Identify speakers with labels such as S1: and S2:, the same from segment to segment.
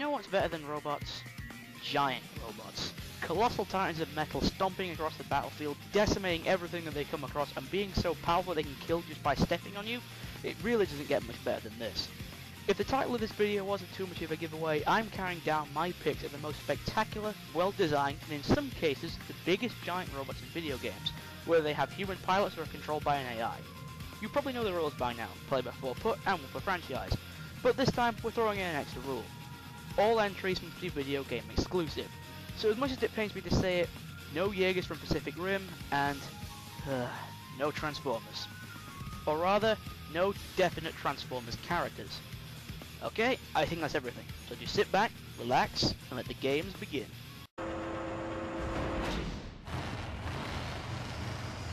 S1: know what's better than robots? Giant robots. Colossal titans of metal stomping across the battlefield, decimating everything that they come across, and being so powerful they can kill just by stepping on you. It really doesn't get much better than this. If the title of this video wasn't too much of a giveaway, I'm carrying down my picks of the most spectacular, well-designed, and in some cases, the biggest giant robots in video games, whether they have human pilots or are controlled by an AI. You probably know the rules by now, play by 4 put and 1 per franchise, but this time we're throwing in an extra rule. All entries must be video game exclusive, so as much as it pains me to say it, no Jaegers from Pacific Rim, and no Transformers. Or rather, no definite Transformers characters. Okay, I think that's everything, so just sit back, relax, and let the games begin.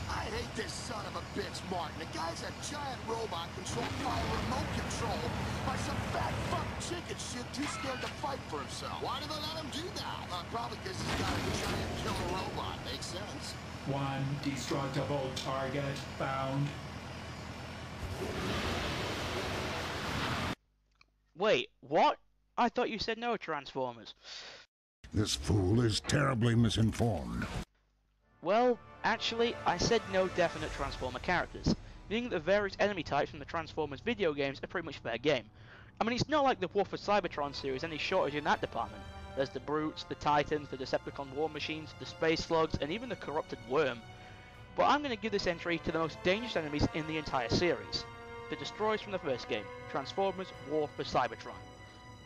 S2: I hate this son of a bitch, Martin. The guy's a giant robot controlled by a remote control by some fat fuck chicken shit too scared to fight for himself. Why do they let him do that? Probably because he's got a giant killer robot. Makes sense.
S3: One destructible target found.
S1: Wait, what? I thought you said no Transformers.
S4: This fool is terribly misinformed.
S1: Well, actually, I said no definite Transformer characters, meaning that the various enemy types from the Transformers video games are pretty much fair game. I mean, it's not like the War for Cybertron series any shortage in that department. There's the Brutes, the Titans, the Decepticon war machines, the Space Slugs, and even the corrupted Worm. But I'm going to give this entry to the most dangerous enemies in the entire series. The Destroyers from the first game, Transformers War for Cybertron.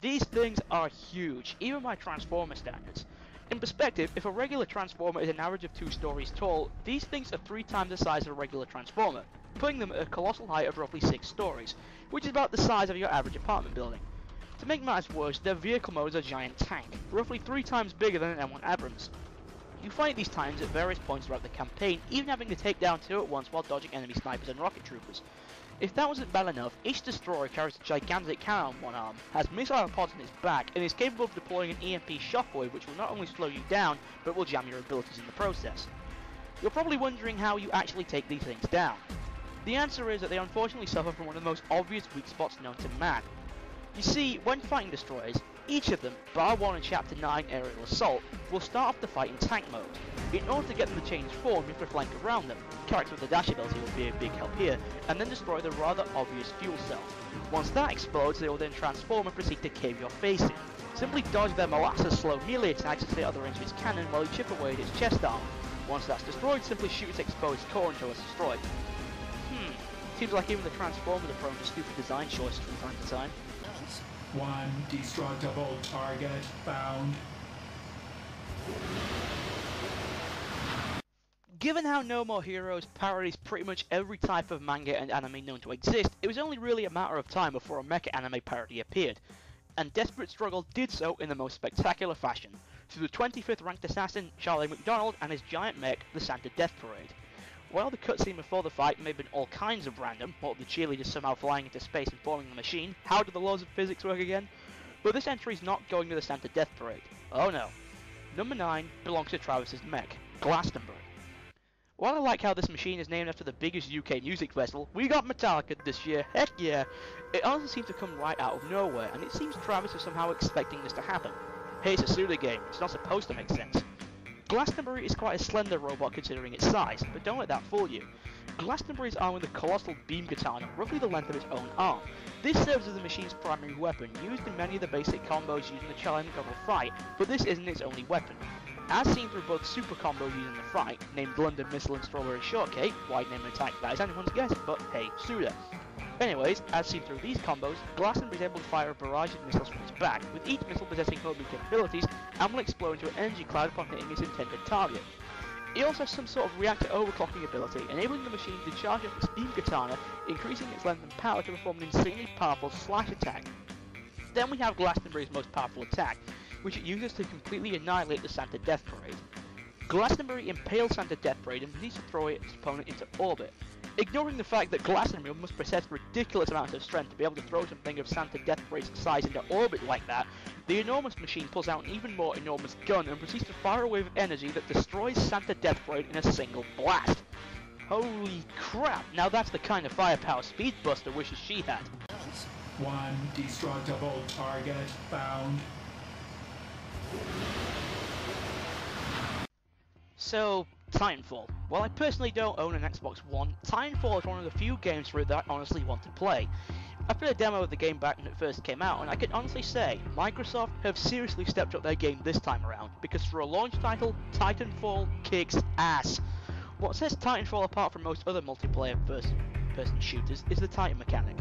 S1: These things are huge, even by Transformer standards. In perspective, if a regular Transformer is an average of 2 stories tall, these things are 3 times the size of a regular Transformer, putting them at a colossal height of roughly 6 stories, which is about the size of your average apartment building. To make matters worse, their vehicle mode is a giant tank, roughly 3 times bigger than an M1 Abrams. You fight these titans at various points throughout the campaign, even having to take down 2 at once while dodging enemy snipers and rocket troopers. If that wasn't bad enough, each destroyer carries a gigantic cannon on one arm, has missile pods on its back, and is capable of deploying an EMP shockwave which will not only slow you down, but will jam your abilities in the process. You're probably wondering how you actually take these things down. The answer is that they unfortunately suffer from one of the most obvious weak spots known to man. You see, when fighting destroyers, each of them, bar 1 in Chapter 9 Aerial Assault, will start off the fight in tank mode. In order to get them to change form, you have to flank around them. Characters with the dash ability will be a big help here, and then destroy the rather obvious fuel cell. Once that explodes, they will then transform and proceed to cave your face in. Simply dodge their molasses slow melee attacks at the other end of its cannon while you chip away at its chest armor. Once that's destroyed, simply shoot its exposed core until it's destroyed. Seems like even the Transformers are prone to stupid design choices from time to time.
S3: One destructible target found.
S1: Given how No More Heroes parodies pretty much every type of manga and anime known to exist, it was only really a matter of time before a mecha anime parody appeared. And Desperate Struggle did so in the most spectacular fashion, through the 25th ranked assassin Charlie McDonald and his giant mech, the Santa Death Parade. While the cutscene before the fight may have been all kinds of random, what with the cheerleaders somehow flying into space and forming the machine, how do the laws of physics work again? But this entry is not going to the Santa Death Parade. Oh no. Number 9 belongs to Travis's mech, Glastonbury. While I like how this machine is named after the biggest UK music festival, we got Metallica this year, heck yeah! It honestly seems to come right out of nowhere, and it seems Travis was somehow expecting this to happen. Hey, it's a Suda game, it's not supposed to make sense. Glastonbury is quite a slender robot considering its size, but don't let that fool you. Glastonbury is armed with a colossal beam katana, roughly the length of its own arm. This serves as the machine's primary weapon, used in many of the basic combos used in the Charlie McDonald fight, but this isn't its only weapon. As seen through both super combos used in the fight, named London Missile and Strawberry Shortcake, wide name and attack that is anyone's guess, but hey, Suda. Anyways, as seen through these combos, Glastonbury is able to fire a barrage of missiles from its back, with each missile possessing homing capabilities and will explode into an energy cloud upon hitting its intended target. It also has some sort of reactor overclocking ability, enabling the machine to charge up its beam katana, increasing its length and power to perform an insanely powerful slash attack. Then we have Glastonbury's most powerful attack, which it uses to completely annihilate the Santa Death Parade. Glastonbury impales Santa Death Parade and proceeds to throw its opponent into orbit. Ignoring the fact that Glastonbury must possess ridiculous amounts of strength to be able to throw something of Santa Death Parade's size into orbit like that, the enormous machine pulls out an even more enormous gun and proceeds to fire a wave of energy that destroys Santa Death Parade in a single blast. Holy crap, now that's the kind of firepower Speedbuster wishes she had.
S3: One destructible target found.
S1: So, Titanfall. While I personally don't own an Xbox One, Titanfall is one of the few games for it that I honestly want to play. I played a demo of the game back when it first came out, and I can honestly say, Microsoft have seriously stepped up their game this time around, because for a launch title, Titanfall kicks ass. What sets Titanfall apart from most other multiplayer first-person shooters is the Titan mechanic.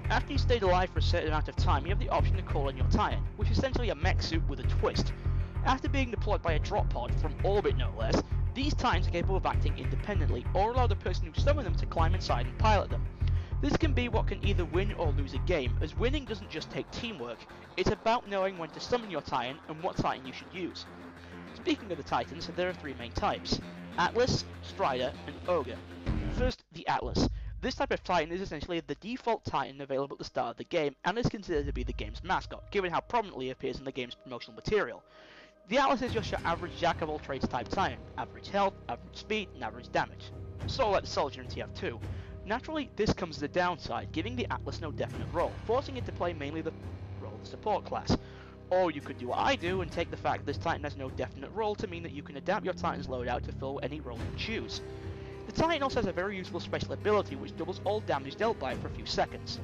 S1: After you stayed alive for a certain amount of time, you have the option to call in your Titan, which is essentially a mech suit with a twist. After being deployed by a drop pod, from orbit no less, these Titans are capable of acting independently, or allow the person who summoned them to climb inside and pilot them. This can be what can either win or lose a game, as winning doesn't just take teamwork, it's about knowing when to summon your Titan and what Titan you should use. Speaking of the Titans, there are three main types: Atlas, Strider, and Ogre. First, the Atlas. This type of Titan is essentially the default Titan available at the start of the game, and is considered to be the game's mascot, given how prominently it appears in the game's promotional material. The Atlas is just your average jack-of-all-trades type Titan: average health, average speed, and average damage. So like the Soldier in TF2. Naturally, this comes as a downside, giving the Atlas no definite role, forcing it to play mainly the role of the support class. Or you could do what I do and take the fact that this Titan has no definite role to mean that you can adapt your Titan's loadout to fill any role you choose. The Titan also has a very useful special ability which doubles all damage dealt by it for a few seconds.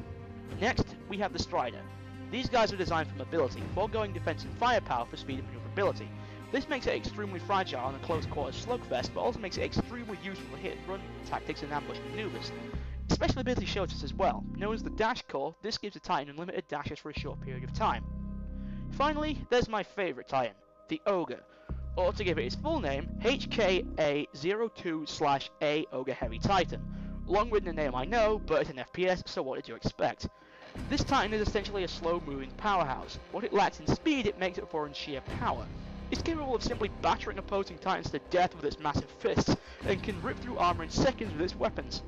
S1: Next, we have the Strider. These guys are designed for mobility, foregoing defense and firepower for speed and maneuverability. This makes it extremely fragile in a close quarters slugfest, but also makes it extremely useful for hit and run tactics and ambush maneuvers. Special ability shows this as well. Known as the Dash Core, this gives the Titan unlimited dashes for a short period of time. Finally, there's my favourite Titan, the Ogre, or to give it its full name, HKA02/A Ogre Heavy Titan. Long written name I know, but it's an FPS, so what did you expect? This Titan is essentially a slow-moving powerhouse. What it lacks in speed, it makes up for in sheer power. It's capable of simply battering opposing Titans to death with its massive fists, and can rip through armor in seconds with its weapons.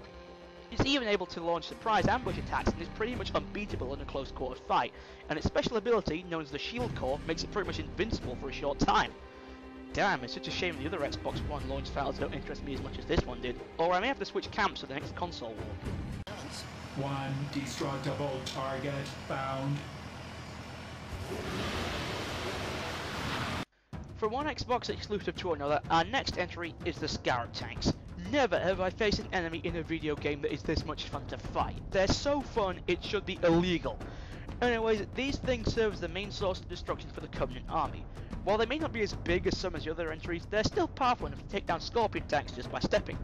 S1: It's even able to launch surprise ambush attacks and is pretty much unbeatable in a close quarter fight, and its special ability, known as the Shield Core, makes it pretty much invincible for a short time. Damn, it's such a shame the other Xbox One launch titles don't interest me as much as this one did, or I may have to switch camps for the next console war.
S3: One destructible target found.
S1: From one Xbox exclusive to another, our next entry is the Scarab tanks. Never have I faced an enemy in a video game that is this much fun to fight. They're so fun, it should be illegal. Anyways, these things serve as the main source of destruction for the Covenant army. While they may not be as big as some of the other entries, they're still powerful enough to take down Scorpion tanks just by stepping.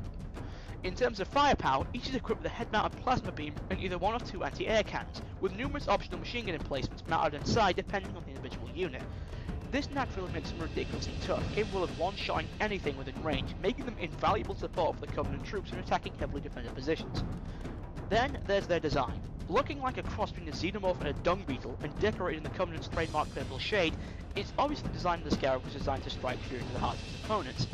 S1: In terms of firepower, each is equipped with a head-mounted plasma beam and either one or two anti-air cannons, with numerous optional machine gun emplacements mounted inside depending on the individual unit. This naturally makes them ridiculously tough, capable of one-shotting anything within range, making them invaluable support for the Covenant troops when attacking heavily defended positions. Then there's their design. Looking like a cross between a xenomorph and a dung beetle, and decorated in the Covenant's trademark purple shade, it's obviously designed the Scarab was designed to strike fear into the hearts of its opponents.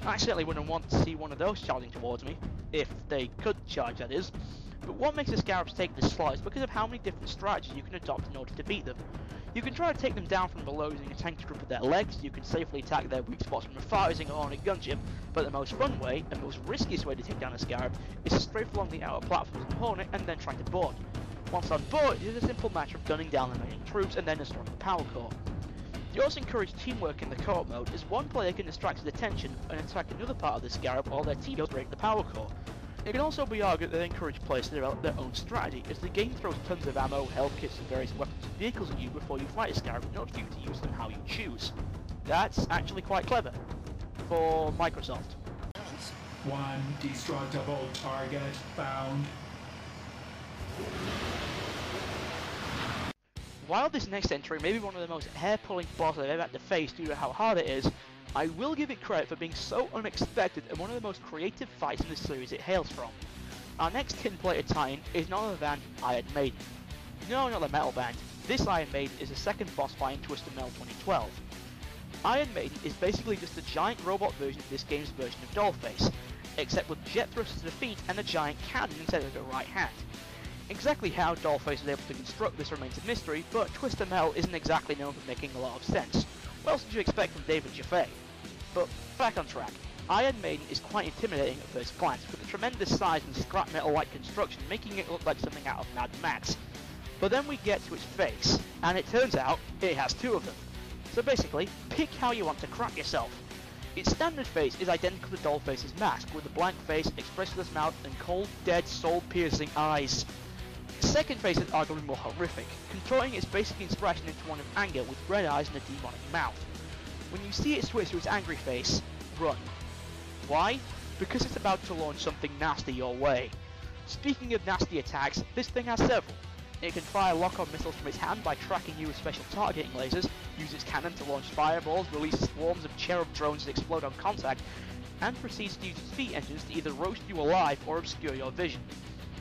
S1: I certainly wouldn't want to see one of those charging towards me, if they could charge that is. But what makes the Scarabs take this slot is because of how many different strategies you can adopt in order to beat them. You can try to take them down from below using a tank group with their legs, you can safely attack their weak spots from afar using a hornet gunship, but the most fun way, and most riskiest way to take down a Scarab, is to strafe along the outer platforms of the hornet and then try to board. Once on board, it is a simple matter of gunning down the main troops and then destroying the power core. They also encourage teamwork in the co-op mode, as one player can distract his attention and attack another part of the Scarab while their teammates break the power core. It can also be argued that they encourage players to develop their own strategy, as the game throws tons of ammo, health kits, and various weapons and vehicles at you before you fight a Scarab in order for you to use them how you choose. That's actually quite clever. For Microsoft.
S3: One destructible target found.
S1: While this next entry may be one of the most hair-pulling bosses I've ever had to face due to how hard it is, I will give it credit for being so unexpected and one of the most creative fights in the series it hails from. Our next tin-plated Titan is none other than Iron Maiden. No, not the metal band. This Iron Maiden is the second boss fight in Twisted Metal 2012. Iron Maiden is basically just a giant robot version of this game's version of Dollface, except with jet thrusters to the feet and a giant cannon instead of a right hand. Exactly how Dollface was able to construct this remains a mystery, but Twisted Metal isn't exactly known for making a lot of sense. What else did you expect from David Jaffe? But back on track. Iron Maiden is quite intimidating at first glance, with a tremendous size and scrap metal-like construction making it look like something out of Mad Max. But then we get to its face, and it turns out it has two of them. So basically, pick how you want to crap yourself. Its standard face is identical to Dollface's mask, with a blank face, expressionless mouth, and cold, dead, soul-piercing eyes. Its second face is arguably more horrific, contorting its basic expression into one of anger with red eyes and a demonic mouth. When you see it switch to its angry face, run. Why? Because it's about to launch something nasty your way. Speaking of nasty attacks, this thing has several. It can fire lock-on missiles from its hand by tracking you with special targeting lasers, use its cannon to launch fireballs, release swarms of cherub drones that explode on contact, and proceeds to use its feet engines to either roast you alive or obscure your vision.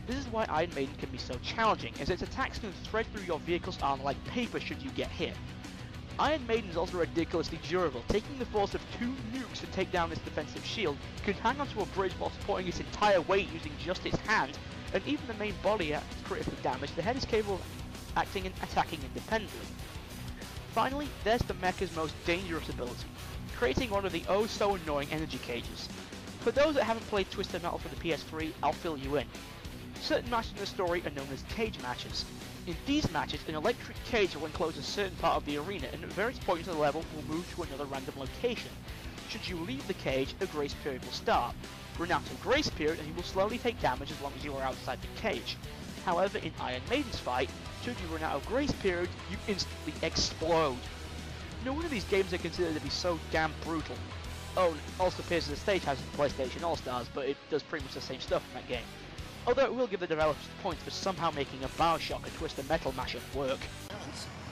S1: This is why Iron Maiden can be so challenging, as its attacks can thread through your vehicle's armor like paper should you get hit. Iron Maiden is also ridiculously durable, taking the force of 2 nukes to take down its defensive shield, can hang onto a bridge while supporting its entire weight using just its hand, and even the main body at critical damage, the head is capable of acting and attacking independently. Finally, there's the mecha's most dangerous ability, creating one of the oh so annoying energy cages. For those that haven't played Twisted Metal for the PS3, I'll fill you in. Certain matches in the story are known as cage matches. In these matches, an electric cage will enclose a certain part of the arena, and at various points of the level will move to another random location. Should you leave the cage, a grace period will start. Run out of grace period and you will slowly take damage as long as you are outside the cage. However, in Iron Maiden's fight, should you run out of grace period, you instantly explode. No wonder these games are considered to be so damn brutal. Oh, and also appears as a stage has in PlayStation All-Stars, but it does pretty much the same stuff in that game. Although it will give the developers points for somehow making a Bioshock and Twisted Metal mashup work.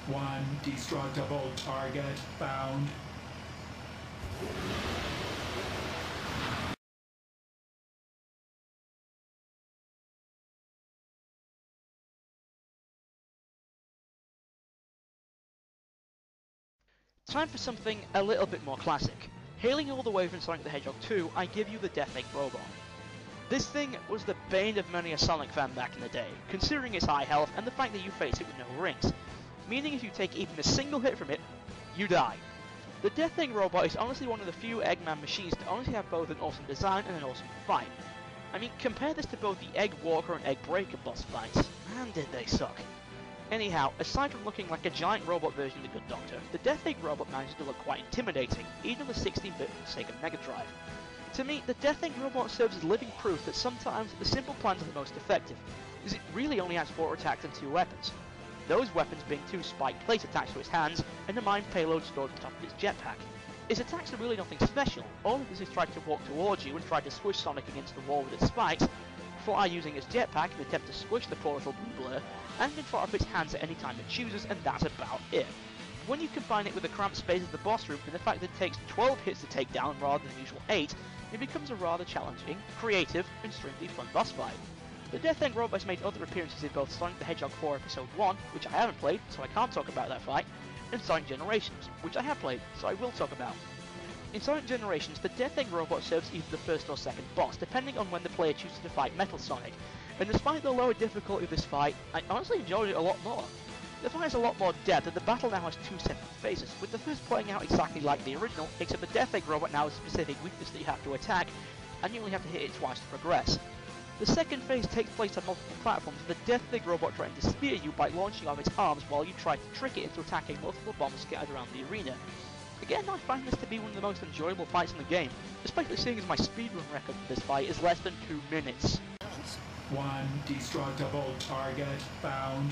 S3: 1 destructible target found.
S1: Time for something a little bit more classic. Hailing all the way from Sonic the Hedgehog 2, I give you the Death Egg Robot. This thing was the bane of many a Sonic fan back in the day, considering its high health and the fact that you face it with no rings, meaning if you take even a single hit from it, you die. The Death Egg Robot is honestly one of the few Eggman machines to honestly have both an awesome design and an awesome fight. I mean, compare this to both the Egg Walker and Egg Breaker boss fights. Man, did they suck. Anyhow, aside from looking like a giant robot version of the Good Doctor, the Death Egg Robot manages to look quite intimidating, even on the 16-bit Sega Mega Drive. To me, the Death Egg Robot serves as living proof that sometimes the simple plans are the most effective, as it really only has 4 attacks and 2 weapons. Those weapons being 2 spiked plates attached to its hands, and a mine payload stored on top of its jetpack. Its attacks are really nothing special, all it does is try to walk towards you and try to squish Sonic against the wall with its spikes, fly using its jetpack in an attempt to squish the poor little blue blur, and can fire off its hands at any time it chooses, and that's about it. When you combine it with the cramped space of the boss room and the fact that it takes 12 hits to take down rather than the usual 8, it becomes a rather challenging, creative, and extremely fun boss fight. The Death Egg Robot has made other appearances in both Sonic the Hedgehog 4 Episode 1, which I haven't played, so I can't talk about that fight, and Sonic Generations, which I have played, so I will talk about. In Sonic Generations, the Death Egg Robot serves either the first or second boss, depending on when the player chooses to fight Metal Sonic, and despite the lower difficulty of this fight, I honestly enjoyed it a lot more. The fight has a lot more depth, and the battle now has 2 separate phases, with the first playing out exactly like the original, except the Death Egg Robot now has a specific weakness that you have to attack, and you only have to hit it twice to progress. The second phase takes place on multiple platforms, with the Death Egg Robot trying to spear you by launching off its arms while you try to trick it into attacking multiple bombs scattered around the arena. Again, I find this to be one of the most enjoyable fights in the game, especially seeing as my speedrun record for this fight is less than 2 minutes.
S3: 1 destructible target found.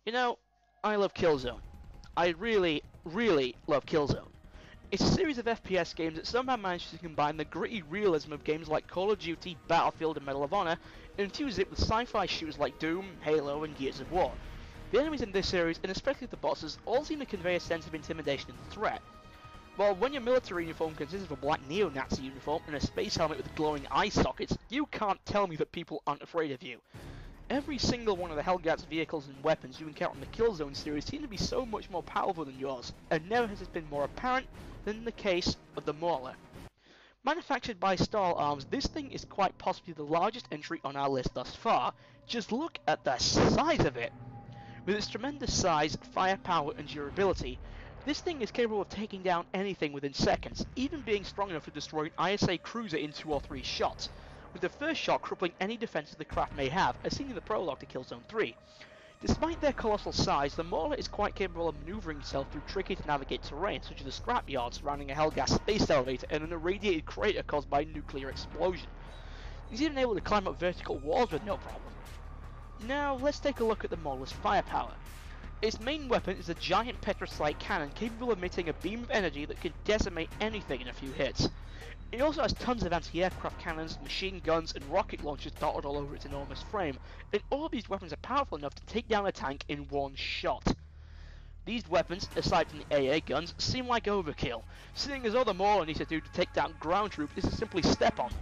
S1: You know, I love Killzone. I really, really love Killzone. It's a series of FPS games that somehow manages to combine the gritty realism of games like Call of Duty, Battlefield and Medal of Honor, and infuse it with sci-fi shooters like Doom, Halo and Gears of War. The enemies in this series, and especially the bosses, all seem to convey a sense of intimidation and threat. While when your military uniform consists of a black neo-Nazi uniform and a space helmet with glowing eye sockets, you can't tell me that people aren't afraid of you. Every single one of the Hellcat's vehicles and weapons you encounter in the Killzone series seem to be so much more powerful than yours, and never has this been more apparent than in the case of the MAWLR. Manufactured by Stahl Arms, this thing is quite possibly the largest entry on our list thus far. Just look at the size of it! With its tremendous size, firepower and durability, this thing is capable of taking down anything within seconds, even being strong enough to destroy an ISA cruiser in 2 or 3 shots, with the first shot crippling any defenses the craft may have, as seen in the prologue to Killzone 3. Despite their colossal size, the Mauler is quite capable of maneuvering itself through tricky to navigate terrain, such as a scrapyard surrounding a Hellgas space elevator and an irradiated crater caused by a nuclear explosion. He's even able to climb up vertical walls with no problem. Now, let's take a look at the Mauler's firepower. Its main weapon is a giant petrocite cannon capable of emitting a beam of energy that can decimate anything in a few hits. It also has tons of anti-aircraft cannons, machine guns, and rocket launchers dotted all over its enormous frame, and all of these weapons are powerful enough to take down a tank in one shot. These weapons, aside from the AA guns, seem like overkill, seeing as all the Mauler needs to do to take down ground troops is to simply step on them.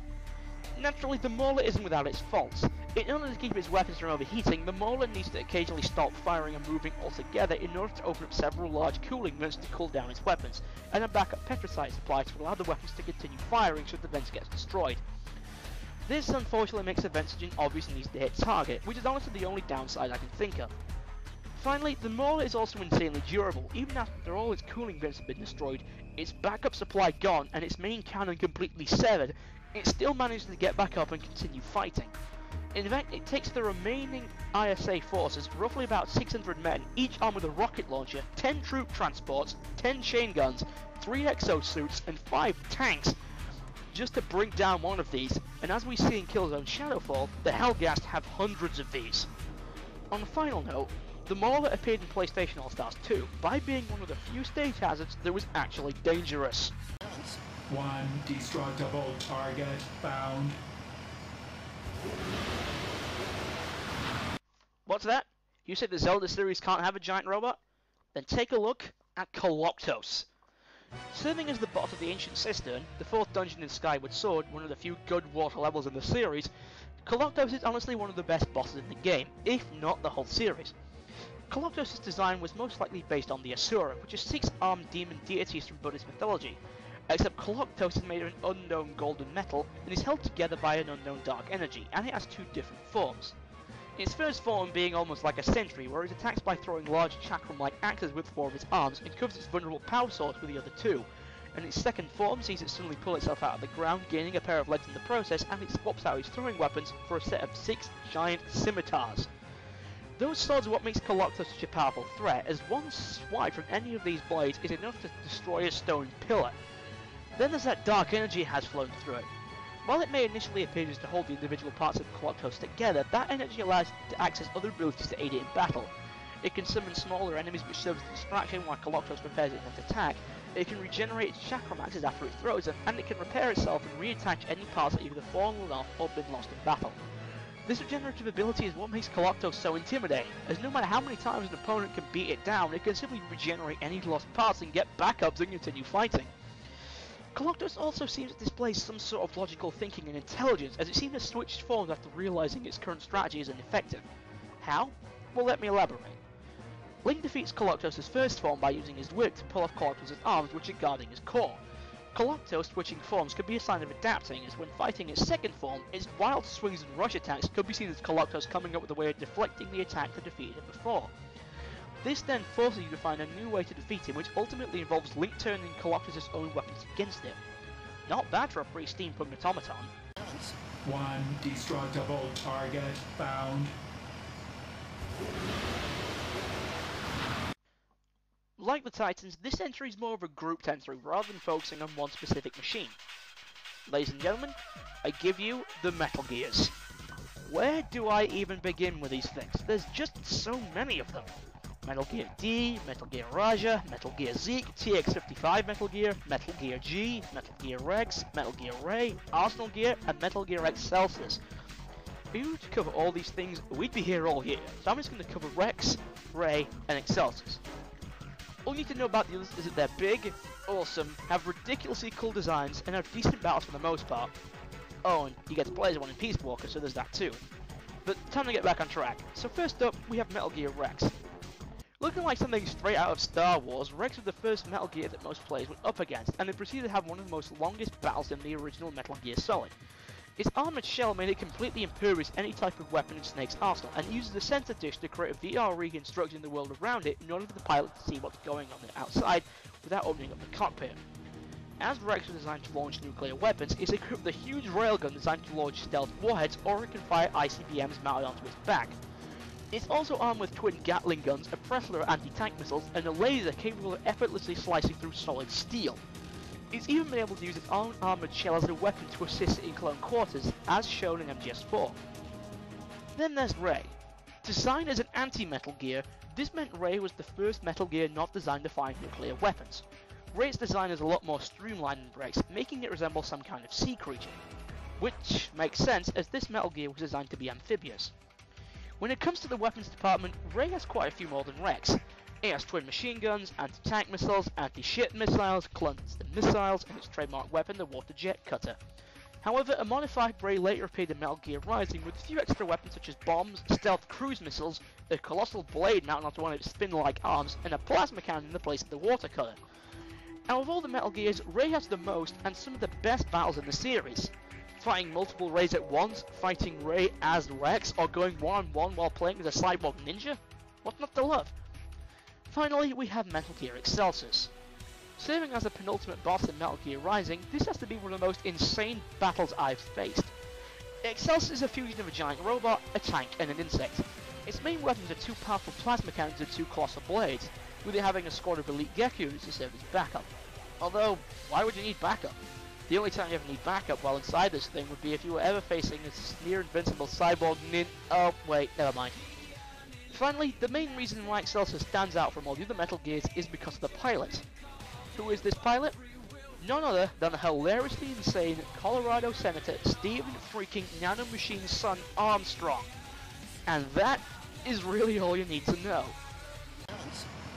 S1: Naturally, the Mauler isn't without its faults. In order to keep its weapons from overheating, the Mauler needs to occasionally stop firing and moving altogether in order to open up several large cooling vents to cool down its weapons, and a backup petrocite supply to allow the weapons to continue firing should the vents get destroyed. This unfortunately makes the venting obvious and easy to hit target, which is honestly the only downside I can think of. Finally, the Mauler is also insanely durable. Even after all its cooling vents have been destroyed, its backup supply gone, and its main cannon completely severed, it still manages to get back up and continue fighting. In fact, it takes the remaining ISA forces, roughly about 600 men, each armed with a rocket launcher, 10 troop transports, 10 chain guns, 3 exosuits, and 5 tanks, just to bring down one of these, and as we see in Killzone Shadowfall, the Hellgas have hundreds of these. On a final note, the Mauler appeared in PlayStation All-Stars 2 by being one of the few stage hazards that was actually dangerous.
S3: One destructible target found.
S1: What's that? You said the Zelda series can't have a giant robot? Then take a look at Koloktos. Serving as the boss of the Ancient Cistern, the 4th dungeon in Skyward Sword, one of the few good water levels in the series, Koloktos is honestly one of the best bosses in the game, if not the whole series. Koloktos' design was most likely based on the Asura, which are 6 armed demon deities from Buddhist mythology, except Koloktos is made of an unknown golden metal and is held together by an unknown dark energy, and it has 2 different forms. Its first form being almost like a sentry, where it attacks by throwing large chakram-like axes with 4 of its arms and covers its vulnerable power source with the other 2, and its second form sees it suddenly pull itself out of the ground, gaining a pair of legs in the process, and it swaps out its throwing weapons for a set of 6 giant scimitars. Those swords are what makes Koloktos such a powerful threat, as one swipe from any of these blades is enough to destroy a stone pillar. Then there's that dark energy it has flown through it. While it may initially appear just to hold the individual parts of Koloktos together, that energy allows it to access other abilities to aid it in battle. It can summon smaller enemies which serve as a distraction while Koloktos prepares its next attack, it can regenerate its chakram axes after it throws them, and it can repair itself and reattach any parts that have either fallen off or been lost in battle. This regenerative ability is what makes Koloktos so intimidating, as no matter how many times an opponent can beat it down, it can simply regenerate any lost parts and get backups and continue fighting. Koloktos also seems to display some sort of logical thinking and intelligence, as it seems to switch forms after realizing its current strategy is ineffective. How? Well, let me elaborate. Link defeats Koloktos' first form by using his whip to pull off Koloktos' arms, which are guarding his core. Koloktos switching forms could be a sign of adapting, as when fighting its second form, its wild swings and rush attacks could be seen as Koloktos coming up with a way of deflecting the attack that defeated him before. This then forces you to find a new way to defeat him, which ultimately involves Link turning Koloktos' own weapons against him. Not bad for a pre-steampunk automaton.
S3: One destructible target found.
S1: Like the Titans, this entry is more of a grouped entry rather than focusing on one specific machine. Ladies and gentlemen, I give you the Metal Gears. Where do I even begin with these things? There's just so many of them. Metal Gear D, Metal Gear Raja, Metal Gear Zeke, TX55 Metal Gear, Metal Gear G, Metal Gear Rex, Metal Gear Ray, Arsenal Gear, and Metal Gear X Celsius. If we were to cover all these things, we'd be here all year, so I'm just going to cover Rex, Ray, and Excelsius. All you need to know about the others is that they're big, awesome, have ridiculously cool designs, and have decent battles for the most part. Oh, and you get to play as one in Peace Walker, so there's that too. But time to get back on track. So first up, we have Metal Gear Rex. Looking like something straight out of Star Wars, Rex was the first Metal Gear that most players went up against, and it proceeded to have one of the most longest battles in the original Metal Gear Solid. Its armoured shell made it completely impervious to any type of weapon in Snake's arsenal, and uses a sensor dish to create a VR reconstruction of the world around it in order for the pilot to see what's going on outside without opening up the cockpit. As Rex was designed to launch nuclear weapons, it's equipped with a huge railgun designed to launch stealth warheads, or it can fire ICBMs mounted onto its back. It's also armed with twin Gatling guns, a plethora of anti-tank missiles, and a laser capable of effortlessly slicing through solid steel. It's even been able to use its own armoured shell as a weapon to assist in clone quarters, as shown in MGS4. Then there's Ray. Designed as an anti-Metal Gear, this meant Ray was the first Metal Gear not designed to fire nuclear weapons. Ray's design is a lot more streamlined than Break's, making it resemble some kind of sea creature. Which makes sense, as this Metal Gear was designed to be amphibious. When it comes to the weapons department, Ray has quite a few more than Rex. It has twin machine guns, anti-tank missiles, anti-ship missiles, cluster missiles, and its trademark weapon, the water jet cutter. However, a modified Ray later appeared in Metal Gear Rising with a few extra weapons such as bombs, stealth cruise missiles, a colossal blade mounted onto one of its spin-like arms, and a plasma cannon in the place of the water cutter. Out of all the Metal Gears, Ray has the most and some of the best battles in the series. Fighting multiple Rays at once, fighting Ray as Rex, or going one-on-one while playing as a cyborg ninja? What not to love? Finally, we have Metal Gear Excelsus. Serving as the penultimate boss in Metal Gear Rising, this has to be one of the most insane battles I've faced. Excelsus is a fusion of a giant robot, a tank, and an insect. Its main weapons are two powerful plasma cannons and two colossal blades, with it having a squad of elite Gekus to serve as backup. Although, why would you need backup? The only time you ever need backup while inside this thing would be if you were ever facing a near-invincible cyborg oh wait, never mind. Finally, the main reason why Excelsus stands out from all the other Metal Gears is because of the pilot. Who is this pilot? None other than the hilariously insane Colorado Senator Stephen freaking Nanomachine's son Armstrong. And that is really all you need to know.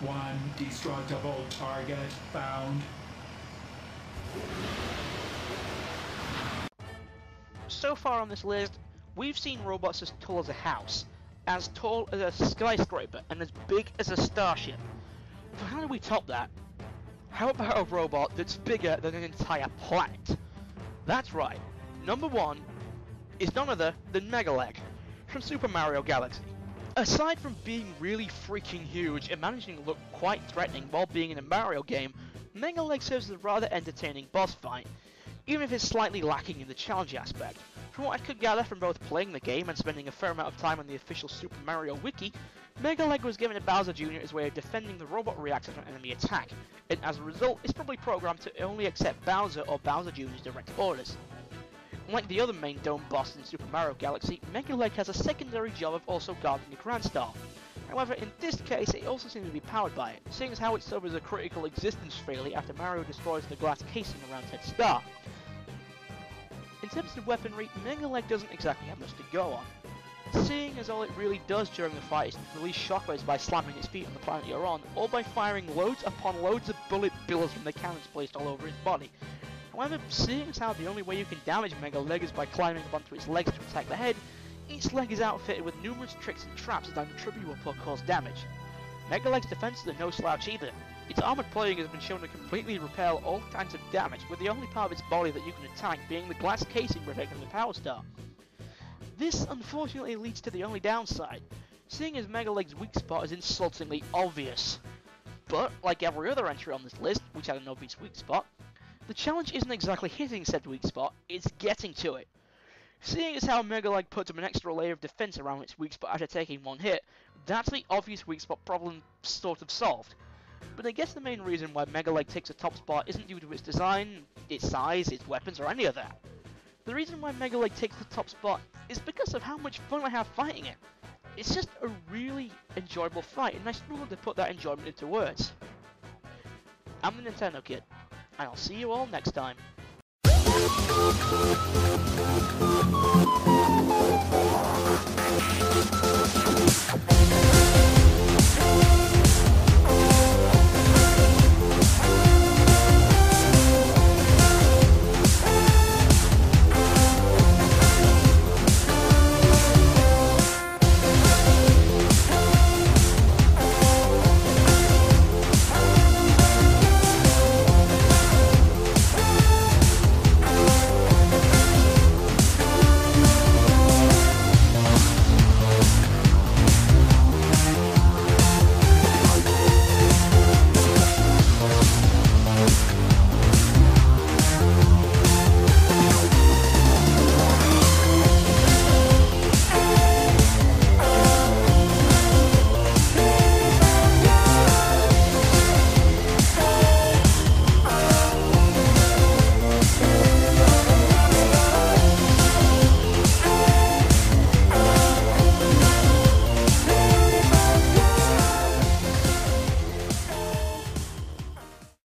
S3: One destructible target found.
S1: So far on this list, we've seen robots as tall as a house, as tall as a skyscraper, and as big as a starship. But how do we top that? How about a robot that's bigger than an entire planet? That's right, number one is none other than Megaleg from Super Mario Galaxy. Aside from being really freaking huge and managing to look quite threatening while being in a Mario game, Megaleg serves as a rather entertaining boss fight, even if it's slightly lacking in the challenge aspect. From what I could gather from both playing the game and spending a fair amount of time on the official Super Mario Wiki, Megaleg was given to Bowser Jr. as a way of defending the robot reactors on enemy attack, and as a result, it's probably programmed to only accept Bowser or Bowser Jr.'s direct orders. Unlike the other main dome boss in Super Mario Galaxy, Megaleg has a secondary job of also guarding the Grand Star. However, in this case, it also seems to be powered by it, seeing as how it suffers a critical existence failure after Mario destroys the glass casing around its star. In terms of weaponry, Megaleg doesn't exactly have much to go on, seeing as all it really does during the fight is to release shockwaves by slamming its feet on the planet you're on, or by firing loads upon loads of bullet bills from the cannons placed all over its body. However, seeing as how the only way you can damage Megaleg is by climbing up onto its legs to attack the head, each leg is outfitted with numerous tricks and traps designed to trip you up or cause damage. Megaleg's defenses are no slouch either. Its armored plating has been shown to completely repel all kinds of damage, with the only part of its body that you can attack being the glass casing protecting the Power Star. This unfortunately leads to the only downside, seeing as Megaleg's weak spot is insultingly obvious. But, like every other entry on this list, which had an obvious weak spot, the challenge isn't exactly hitting said weak spot, it's getting to it. Seeing as how Megaleg puts up an extra layer of defense around its weak spot after taking one hit, that's the obvious weak spot problem sort of solved. But I guess the main reason why Megaleg takes a top spot isn't due to its design, its size, its weapons, or any of that. The reason why Megaleg takes the top spot is because of how much fun I have fighting it. It's just a really enjoyable fight, and I struggle to put that enjoyment into words. I'm the Nintendo Kid, and I'll see you all next time.